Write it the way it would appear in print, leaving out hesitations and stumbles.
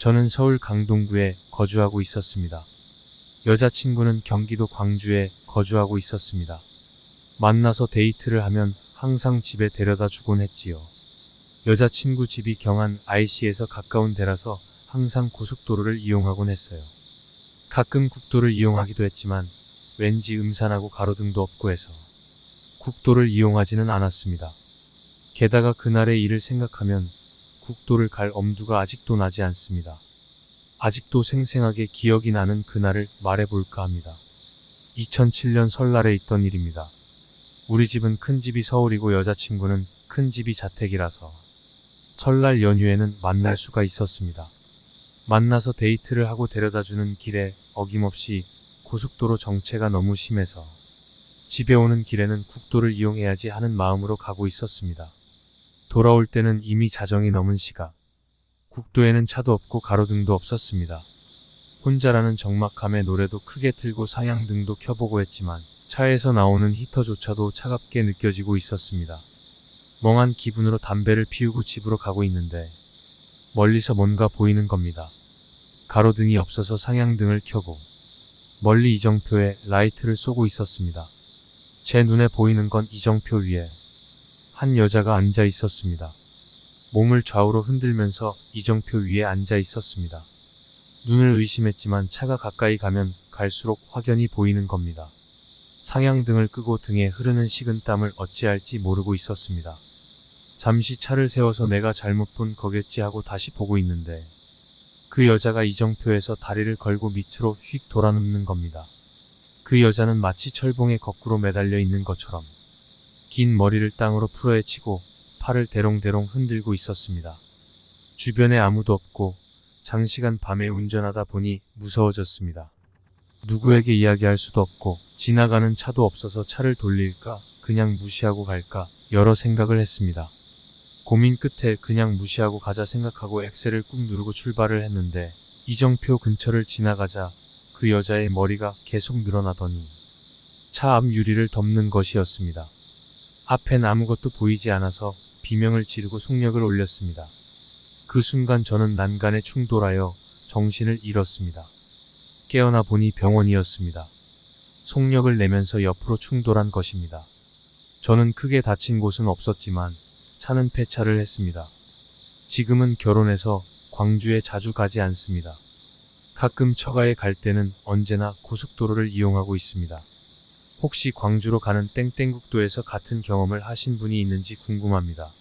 저는 서울 강동구에 거주하고 있었습니다. 여자친구는 경기도 광주에 거주하고 있었습니다. 만나서 데이트를 하면 항상 집에 데려다 주곤 했지요. 여자친구 집이 경안 IC에서 가까운 데라서 항상 고속도로를 이용하곤 했어요. 가끔 국도를 이용하기도 했지만 왠지 음산하고 가로등도 없고 해서 국도를 이용하지는 않았습니다. 게다가 그날의 일을 생각하면 국도를 갈 엄두가 아직도 나지 않습니다. 아직도 생생하게 기억이 나는 그날을 말해볼까 합니다. 2007년 설날에 있던 일입니다. 우리 집은 큰 집이 서울이고 여자친구는 큰 집이 자택이라서 설날 연휴에는 만날 수가 있었습니다. 만나서 데이트를 하고 데려다주는 길에 어김없이 고속도로 정체가 너무 심해서 집에 오는 길에는 국도를 이용해야지 하는 마음으로 가고 있었습니다. 돌아올 때는 이미 자정이 넘은 시각. 국도에는 차도 없고 가로등도 없었습니다. 혼자라는 적막함에 노래도 크게 틀고 상향등도 켜보고 했지만 차에서 나오는 히터조차도 차갑게 느껴지고 있었습니다. 멍한 기분으로 담배를 피우고 집으로 가고 있는데 멀리서 뭔가 보이는 겁니다. 가로등이 없어서 상향등을 켜고 멀리 이정표에 라이트를 쏘고 있었습니다. 제 눈에 보이는 건 이정표 위에 한 여자가 앉아 있었습니다. 몸을 좌우로 흔들면서 이정표 위에 앉아 있었습니다. 눈을 의심했지만 차가 가까이 가면 갈수록 확연히 보이는 겁니다. 상향등을 끄고 등에 흐르는 식은땀을 어찌할지 모르고 있었습니다. 잠시 차를 세워서 내가 잘못 본 거겠지 하고 다시 보고 있는데 그 여자가 이정표에서 다리를 걸고 밑으로 휙 돌아눕는 겁니다. 그 여자는 마치 철봉에 거꾸로 매달려 있는 것처럼 긴 머리를 땅으로 풀어헤치고 팔을 대롱대롱 흔들고 있었습니다. 주변에 아무도 없고 장시간 밤에 운전하다 보니 무서워졌습니다. 누구에게 이야기할 수도 없고 지나가는 차도 없어서 차를 돌릴까 그냥 무시하고 갈까 여러 생각을 했습니다. 고민 끝에 그냥 무시하고 가자 생각하고 엑셀을 꾹 누르고 출발을 했는데 이정표 근처를 지나가자 그 여자의 머리가 계속 늘어나더니 차 앞 유리를 덮는 것이었습니다. 앞엔 아무것도 보이지 않아서 비명을 지르고 속력을 올렸습니다. 그 순간 저는 난간에 충돌하여 정신을 잃었습니다. 깨어나 보니 병원이었습니다. 속력을 내면서 옆으로 충돌한 것입니다. 저는 크게 다친 곳은 없었지만 차는 폐차를 했습니다. 지금은 결혼해서 광주에 자주 가지 않습니다. 가끔 처가에 갈 때는 언제나 고속도로를 이용하고 있습니다. 혹시 광주로 가는 땡땡국도에서 같은 경험을 하신 분이 있는지 궁금합니다.